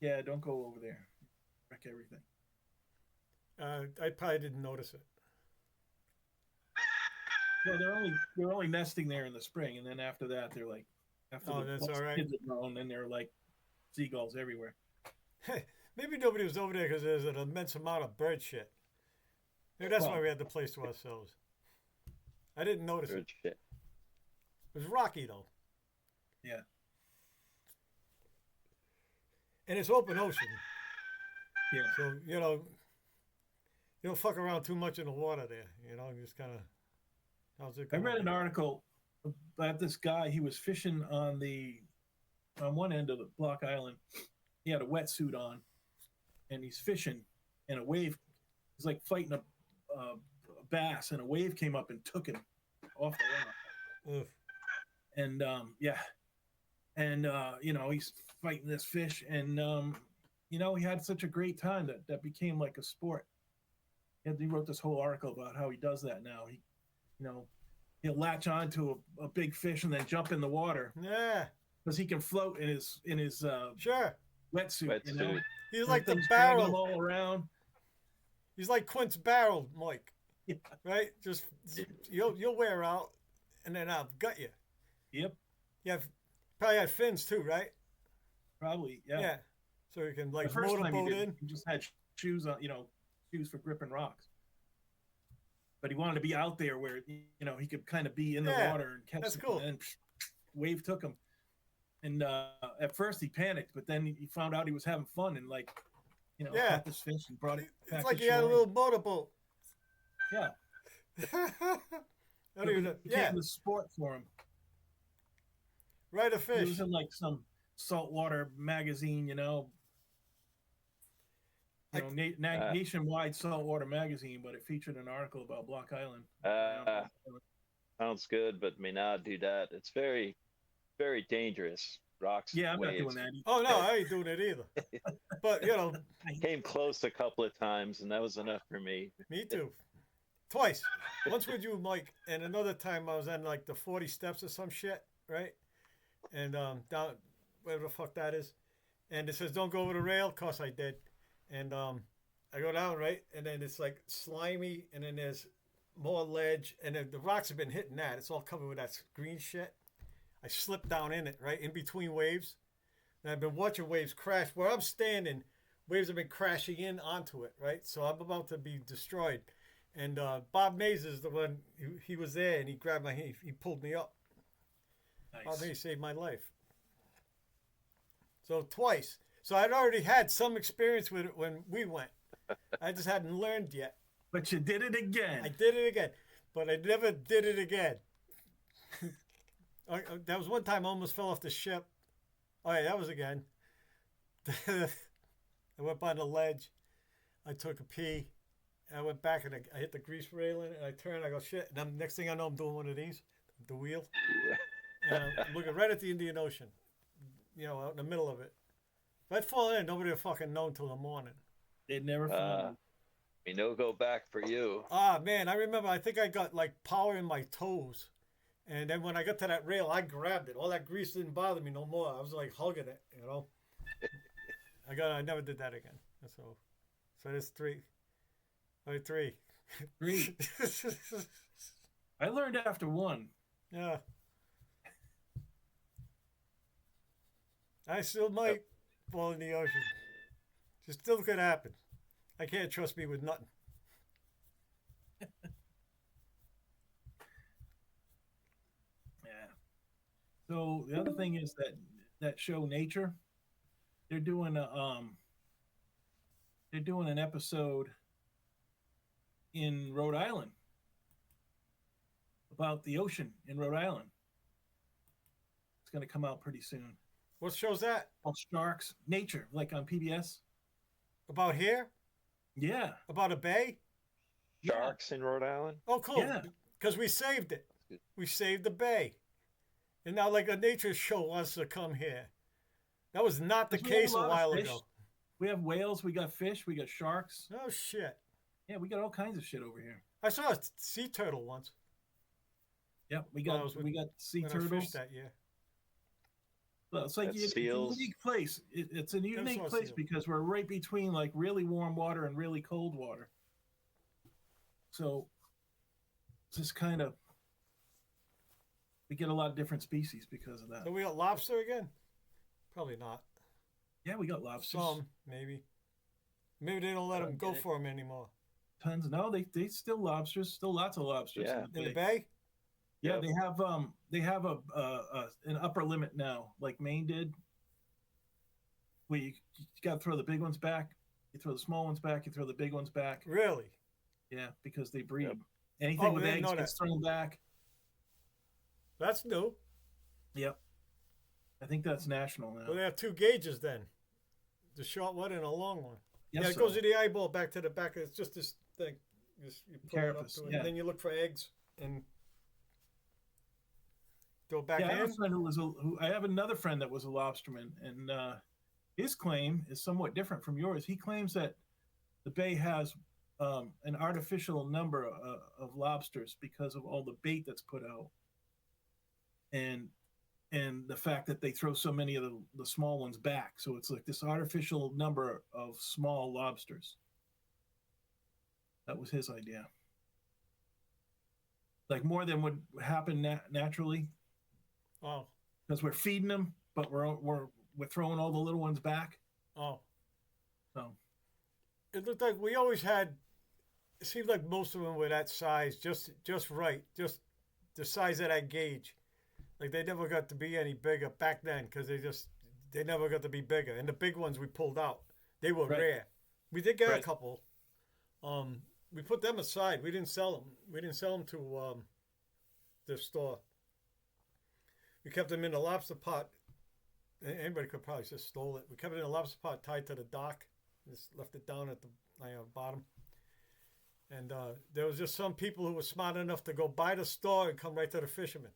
Yeah, don't go over there. Wreck everything. I probably didn't notice it. Well, they're only nesting there in the spring, and then after that, they're like, after Oh, the that's all right. kids are grown, then they're like seagulls everywhere. Hey, maybe nobody was over there because there's an immense amount of bird shit. Maybe that's why Well- we had the place to ourselves. I didn't notice it. Good shit. It was rocky though. Yeah. And it's open ocean. Yeah. So, you don't fuck around too much in the water there. You just kind of. How's it I going? read an article about this guy. He was fishing on one end of the Block Island. He had a wetsuit on, and he's fishing, and a wave. He's like fighting a bass, and a wave came up and took him off the rock. Ugh. And he's fighting this fish, and he had such a great time that became like a sport. He wrote this whole article about how he does that now. He'll latch onto a big fish and then jump in the water Yeah, because he can float in his sure. wetsuit. Wetsuit. He's like the Things dragging him barrel. all around. He's like Quint's barrel, Mike. Yeah. Right? Just you'll wear out, and then I'll gut you. Yep, You probably had fins too, right? probably. Yeah. So you can The like first time he motorboat did, in. he just had shoes on, shoes for gripping rocks. But he wanted to be out there where he could kind of be in the Yeah, water and catch that's something, cool. and then wave took him. And at first he panicked, but then he found out he was having fun and Yeah. caught this fish and brought it back It's like to you had a shore. little motorboat. Yeah. I don't even know. It Yeah, became the sport for him. ride a He fish. was in like some saltwater magazine, nationwide saltwater magazine, but it featured an article about Block Island. Sounds good, but may not do that. It's very, very dangerous. Rocks. Yeah, I'm not waves. doing that. Either. Oh no, I ain't doing it either. But Came close a couple of times, and that was enough for me. me too. Twice. Once with you, Mike, and another time I was on like the 40 steps or some shit, right? And down, whatever the fuck that is. And it says don't go over the rail. Of course I did. And I go down, right? And then it's like slimy, and then there's more ledge, and then the rocks have been hitting that. It's all covered with that green shit. I slipped down in it, right? In between waves. And I've been watching waves crash. Where I'm standing, waves have been crashing in onto it, right? So I'm about to be destroyed. And Bob Mays is the one, he was there, and he grabbed my hand. He pulled me up. Nice. Bob Mays saved my life. So twice. So I'd already had some experience with it when we went. I just hadn't learned yet. But you did it again. I did it again, but I never did it again. That was one time I almost fell off the ship. Oh yeah, that was again. I went by the ledge. I took a pee. I went back and I hit the grease railing, and I turned. I go shit. And next thing I know, I'm doing one of these, the wheel, and I'm looking right at the Indian Ocean. You know, out in the middle of it. If I'd fallen in, nobody would fucking know until the morning. They'd never found. No go back for you. Ah man, I remember. I think I got like power in my toes, and then when I got to that rail, I grabbed it. All that grease didn't bother me no more. I was like hugging it, you know. I never did that again. So there's three. Only three. Three. I learned after one. Yeah. I still might fall in the ocean. It still could happen. I can't trust me with nothing. Yeah. So the other thing is that show Nature, they're doing an episode in Rhode Island about the ocean in Rhode Island. It's going to come out pretty soon. What show's that? Called Sharks Nature, like on PBS. About here? Yeah. About a bay? Sharks in Rhode Island? Oh, cool. Yeah. Because we saved it. We saved the bay. And now, like, a nature show wants to come here. That was not the Because we have case a a lot of while fish. ago. We have whales, we got fish, we got sharks. Oh, shit. Yeah, we got all kinds of shit over here. I saw a sea turtle once Yeah, we When I got was with- we got sea when I turtles. fished that year. Well, it's like That's it's a seals. unique place. It's a unique saw place seal. because we're right between like really warm water and really cold water. So it's just kind of we get a lot of different species because of that. So we got lobster again? Probably not. Yeah, we got lobsters. Some, maybe. Maybe they don't let them go Okay. for them anymore. Tons. No, they still lobsters. Still lots of lobsters. Yeah. In the bay. bay? Yeah, Yep. they have an upper limit now, like Maine did. Where you got to throw the big ones back, you throw the small ones back, you throw the big ones back. Really? Yeah, because they breed. Yep. Anything Oh, with I didn't eggs know gets that. thrown back. That's new. Yep. I think that's national now. Well, they have two gauges then. The short one and a long one. Yes, Yeah, it so. goes to the eyeball back to the back. It's just this thing. You pull it up Carapace, to it. yeah. And then you look for eggs and go back Yeah, I have, in. a friend I have another friend that was a lobsterman, and his claim is somewhat different from yours. He claims that the bay has an artificial number of lobsters because of all the bait that's put out, and the fact that they throw so many of the small ones back. So it's like this artificial number of small lobsters. That was his idea. Like more than would happen naturally, Oh, because we're feeding them, but we're throwing all the little ones back. oh. So It looked like we always had. It seemed like most of them were that size, just right, just the size of that gauge. Like they never got to be any bigger back then because they never got to be bigger. And the big ones we pulled out, they were Right. rare. We did get a Right. couple. We put them aside. We didn't sell them. We didn't sell them to the store. We kept them in the lobster pot. Anybody could probably just stole it. We kept it in a lobster pot tied to the dock. Just left it down at the bottom. And there was just some people who were smart enough to go by the store and come right to the fishermen.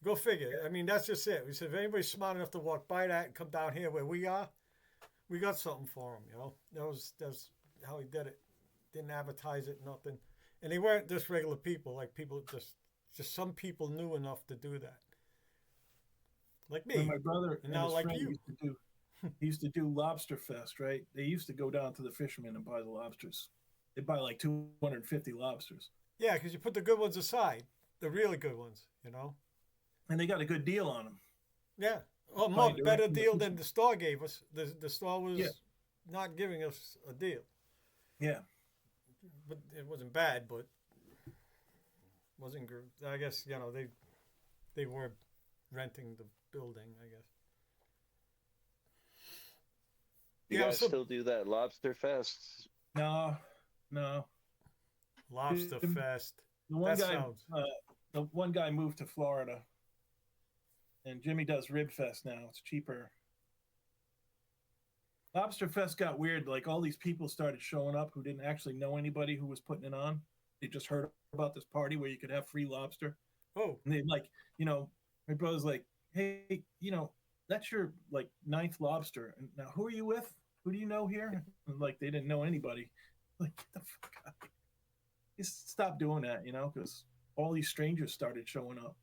Go figure. I mean, that's just it. We said, if anybody's smart enough to walk by that and come down here where we are, we got something for them, you know. That's how he did it. Didn't advertise it, nothing. and they weren't just regular people. Like people just some people knew enough to do that. Like me. When my brother And and now his like friend you. used to do Lobster Fest, right? They used to go down to the fishermen and buy the lobsters. They buy like 250 lobsters, Yeah, because you put the good ones aside, the really good ones, you know. and they got a good deal on them. Yeah. Oh, Buy more direct better from the deal than fishermen. the store gave us. The store was Yeah. not giving us a deal, Yeah, but it wasn't bad. But wasn't. I guess you know they were renting the building. I guess. You Yeah, guys so still do that Lobster Fest? no. Lobster The Fest. The one That guy, sounds. the one guy moved to Florida, and Jimmy does Rib Fest now. It's cheaper. Lobster Fest got weird. Like all these people started showing up who didn't actually know anybody who was putting it on. They just heard about this party where you could have free lobster, Oh, and they like, my brother's like, hey, that's your like ninth lobster, and now who are you with? Who do you know here? And like they didn't know anybody. Like get the fuck out. Just stop doing that, because all these strangers started showing up.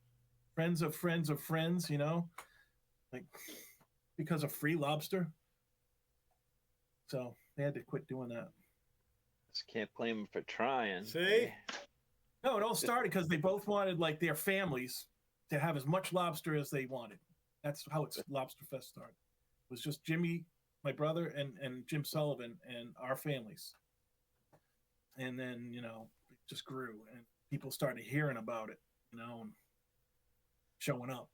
Friends of friends of friends, like because of free lobster. So they had to quit doing that. Just can't blame them for trying. See? No, it all started because they both wanted like their families to have as much lobster as they wanted. That's how it's Lobster Fest started. It was just Jimmy, my brother, and Jim Sullivan and our families. And then, it just grew and people started hearing about it, and showing up.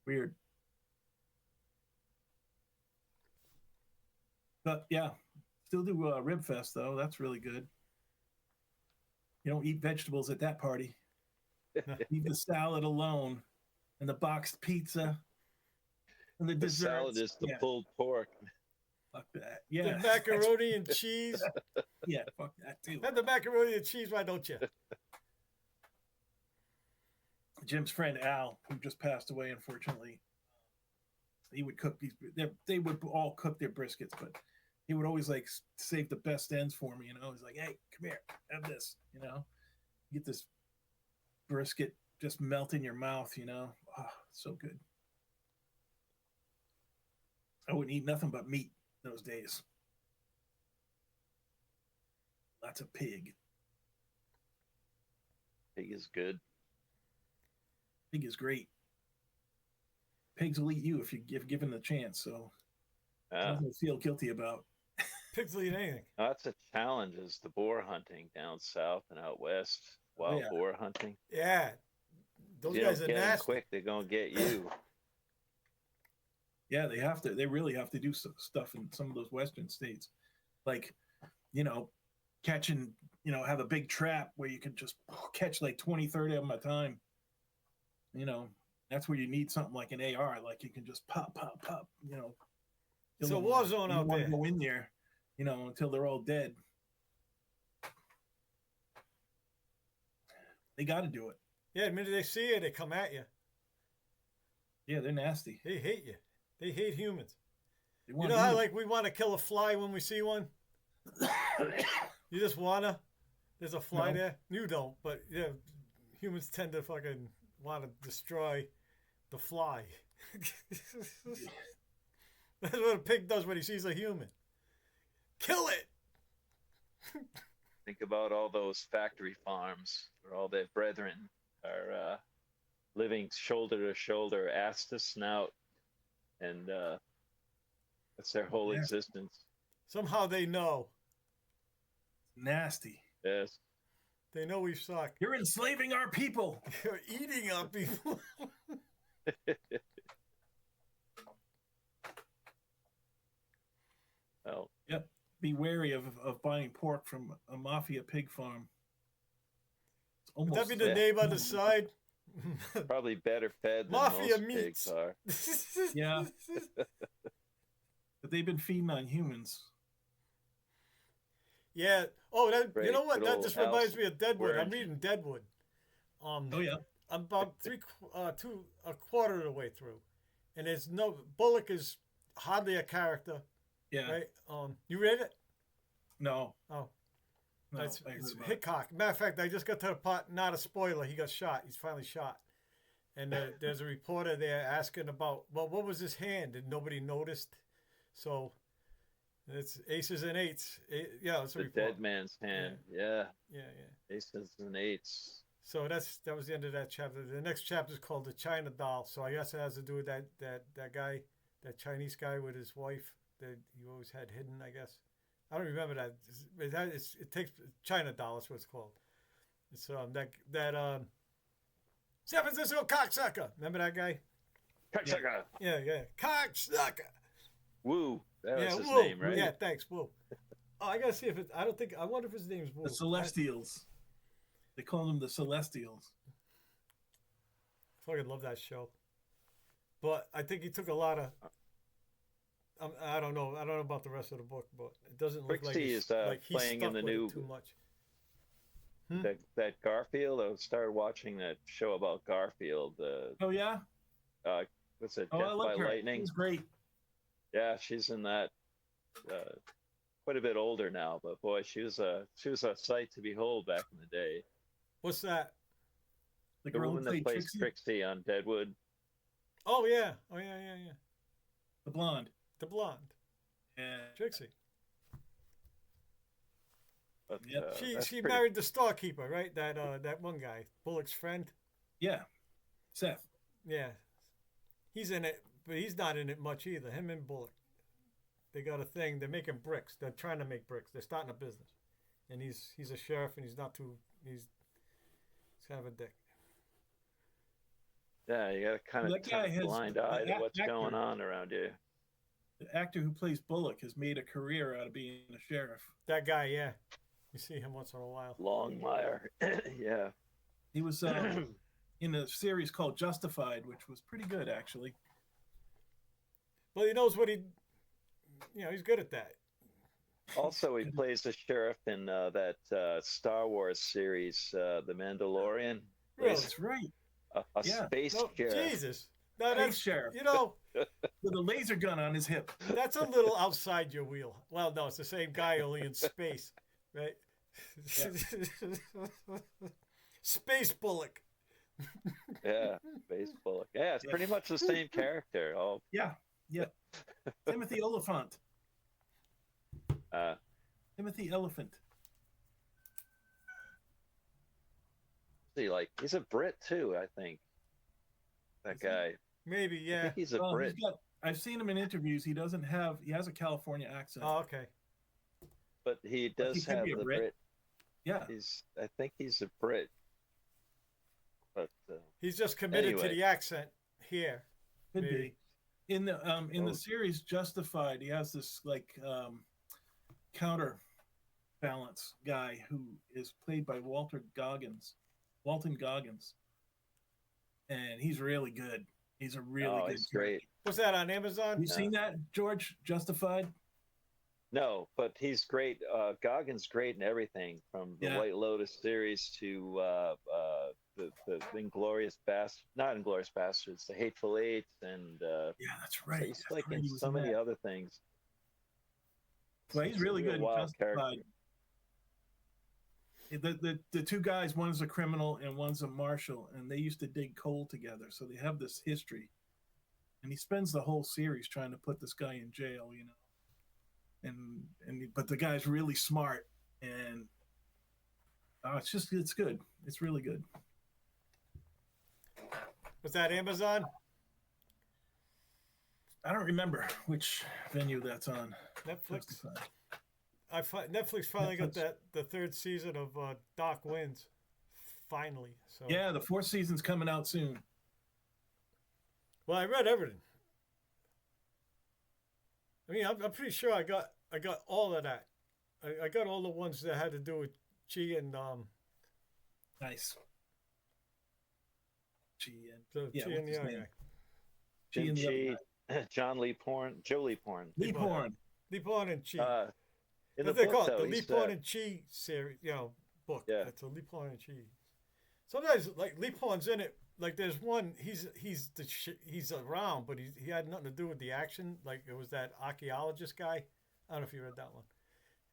Weird. But yeah, still do Rib Fest though. That's really good. You don't eat vegetables at that party. Leave the salad alone, and the boxed pizza, and the The desserts. salad is the Yeah, pulled pork. fuck that. the Yeah, macaroni and cheese. yeah, fuck that too. Have the macaroni and cheese, why don't you? Jim's friend Al, who just passed away, unfortunately, he would cook these. They would all cook their briskets, but he would always like save the best ends for me. He's like, "Hey, come here, have this." Get this brisket just melt in your mouth. Oh, so good. I wouldn't eat nothing but meat those days. Lots of pig. Pig is good. Pig is great. Pigs will eat you if you're given the chance. So nothing to feel guilty about. Pigs will eat anything. That's a challenge is the boar hunting down south and out west. Wild yeah. boar hunting. Yeah. Those You guys don't are get 'em nasty. quick, they're gonna get you. Yeah, they have to. They really have to do stuff in some of those western states, like, catching. Have a big trap where you can just catch like 20, 30 of them at a time. That's where you need something like an AR, like you can just pop, pop, pop. It's a kill 'em war all. zone You out don't wanna there. Go in there, until they're all dead. They got to do it. Yeah, the minute they see you, they come at you. Yeah, they're nasty. They hate you. They hate humans. They You want know how you. like we want to kill a fly when we see one? You just wanna? There's a fly No. there? You don't, but yeah, humans tend to fucking want to destroy the fly. That's what a pig does when he sees a human. Kill it! Think about all those factory farms where all their brethren are living shoulder to shoulder, ass to snout, and that's their whole Yeah. existence. Somehow they know. Nasty. Yes. They know we suck. You're enslaving our people. You're eating up people. Well, Yep. Be wary of buying pork from a mafia pig farm. It's Would almost that be the Yeah. name on the side? probably better fed than Mafia most meats. pigs are. Yeah. But they've been feeding on humans. Yeah. Oh, you Great, know what? good That old just reminds House me of Deadwood. I'm Word. reading Deadwood. Oh yeah. I'm about a quarter of the way through, and there's no Bullock is hardly a character, Yeah. right? You read it? No. Oh, No. it's I heard about it. Hickok. Matter of fact, I just got to the part. Not a spoiler. He got shot. He's finally shot. And there's a reporter there asking about, well, what was his hand? And nobody noticed. So it's aces and eights. Yeah, it's a The report. dead man's hand. Yeah. Yeah, yeah. Aces and eights. So that was the end of that chapter. The next chapter is called the China Doll. So I guess it has to do with that guy, that Chinese guy with his wife that you always had hidden. I guess I don't remember that. It takes China Doll. That's what it's called. It's that San Francisco cocksucker. Remember that guy? Cocksucker. Yeah, cocksucker. Woo. That was his Woo. name, right? Yeah, thanks, Woo. Oh, I gotta see if it. I wonder if his name's Woo. The Celestials. They call them the Celestials. I fucking love that show. But I think he took a lot of. I don't know. I don't know about the rest of the book, but it doesn't look Trixie is like he's playing stuck in the with it new too much. that Garfield. I started watching that show about Garfield. Oh yeah. What's it? Oh, Death I by love her. Lightning. She's great. Yeah, she's in that. Quite a bit older now, but boy, she was a sight to behold back in the day. What's that? The The girl woman who that played plays Trixie, on Deadwood. Oh yeah. the blonde. The blonde Yeah. Trixie. But, Yep. She that's she pretty- married the storekeeper, right? That one guy, Bullock's friend. Yeah. Seth. Yeah, he's in it, but he's not in it much either. Him and Bullock, they got a thing. They're making bricks. They're trying to make bricks. They're starting a business, and he's a sheriff, and he's not too. He's kind of a dick. Yeah, you got to kind That of guy turn a has blind eye to what's actor. going on around you. The actor who plays Bullock has made a career out of being a sheriff. That guy, yeah, you see him once in a while. Longmire. Yeah. He was in a series called Justified, which was pretty good actually. But he knows what he's good at that. Also, he plays the sheriff in that Star Wars series, The Mandalorian. Really? That's right. A Yeah. space No, sheriff. Jesus, no, Space that's sheriff with a laser gun on his hip. that's a little outside your wheel. Well, no, it's the same guy only in space, right? Space Bullock. Yeah, Space Bullock. Yeah, it's Yeah. pretty much the same character. Oh, Yeah. Timothy Oliphant. uh, Timothy Elephant. see, like he's a Brit too. I think that Is he? guy. Maybe, I yeah. think he's a Well, Brit. I've seen him in interviews. He has a California accent. Oh, okay. But he But does he could have be a the Brit. Brit. Yeah. I think he's a Brit. But He's just committed to Anyway. the accent here. Could Maybe. be. In the Oh. series Justified, he has this counterbalance guy who is played by Walton Goggins, and he's really good. He's a really good. he's great. What's that on Amazon? You seen that, George? Justified? No, but he's great. Goggins great in everything from the Yeah. White Lotus series to the Inglorious not Inglorious Bastards, the Hateful Eight, and Yeah, that's right. he's That's like right, in he was so in many that. other things. Well, he's He's a really real good in wild Justified. character. The two guys, one's a criminal and one's a marshal, and they used to dig coal together, so they have this history. And he spends the whole series trying to put this guy in jail, but the guy's really smart, and it's good. It's really good. Was that Amazon? I don't remember which venue that's on. Netflix. Justified. Netflix finally got Netflix. the third season of Dark Winds. Finally. So Yeah, the fourth season's coming out soon. Well, I read everything. I mean, I'm pretty sure I got all of that. I got all the ones that had to do with Chi and Nice. Chi and the Yeah, Chi what's and the his other name? guy. Chi and the other Jim guy. Chi, John Lee Porn, Joe Lee Porn. Lee Porn. Lee Porn and Chi. In What the they book, call it, though, the Lee he's, Porn and Chi series, book. Yeah. It's a Lee Porn and Chi. Sometimes, like Lee Porn's in it. Like there's one, he's around, but he had nothing to do with the action. Like it was that archaeologist guy. I don't know if you read that one.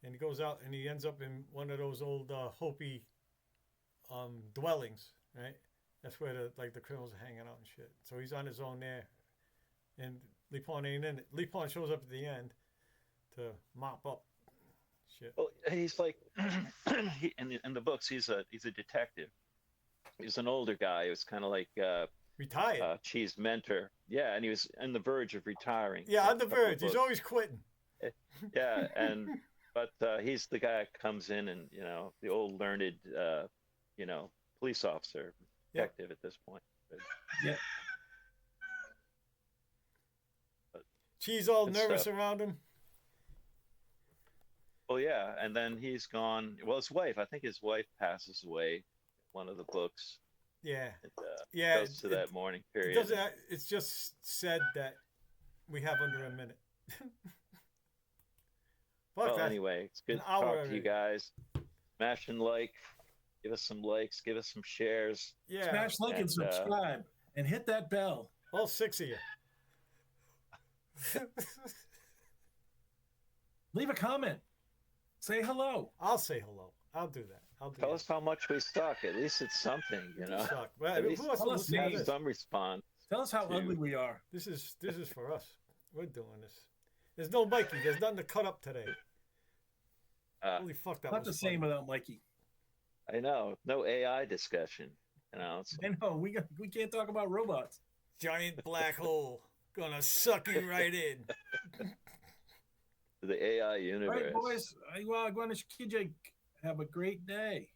and he goes out and he ends up in one of those old Hopi dwellings, right? That's where the criminals are hanging out and shit. So he's on his own there, and Lepon ain't in it. Lepon shows up at the end to mop up shit. Well, he's like in the books. He's a detective. He's an older guy. He was kind of like Retired. Chi's mentor. Yeah, and he was on the verge of retiring. Yeah, for on the a couple of verge. He's books. always quitting. Yeah, but he's the guy that comes in and the old learned police officer, Yep. detective at this point. Yeah. Chi's all Good nervous stuff. around him. Well, yeah, and then he's gone. Well, his wife. I think his wife passes away. One of the books. Yeah, It yeah. goes to that mourning It period. doesn't. It's just said that we have under a minute. Fuck Well, that. anyway, it's good An to hour talk to already. you guys. Smash and like. Give us some likes. Give us some shares. Yeah, Smash like and And, subscribe and hit that bell. all 6 of you. Leave a comment. Say hello. I'll say hello. I'll do that. I'll do Tell that. us how much we suck. At least it's something, Suck. Well, At who least wants to tell us listen to names. this? Some response. Tell us how Dude. ugly we are. This is for us. We're doing this. There's no Mikey. There's nothing to cut up today. Holy fuck, that Not was the same funny. without Mikey. I know. No AI discussion. It's, I know we can't talk about robots. Giant black hole gonna suck you right in. the AI All universe. right, boys. I'm going to kid you. Have a great day.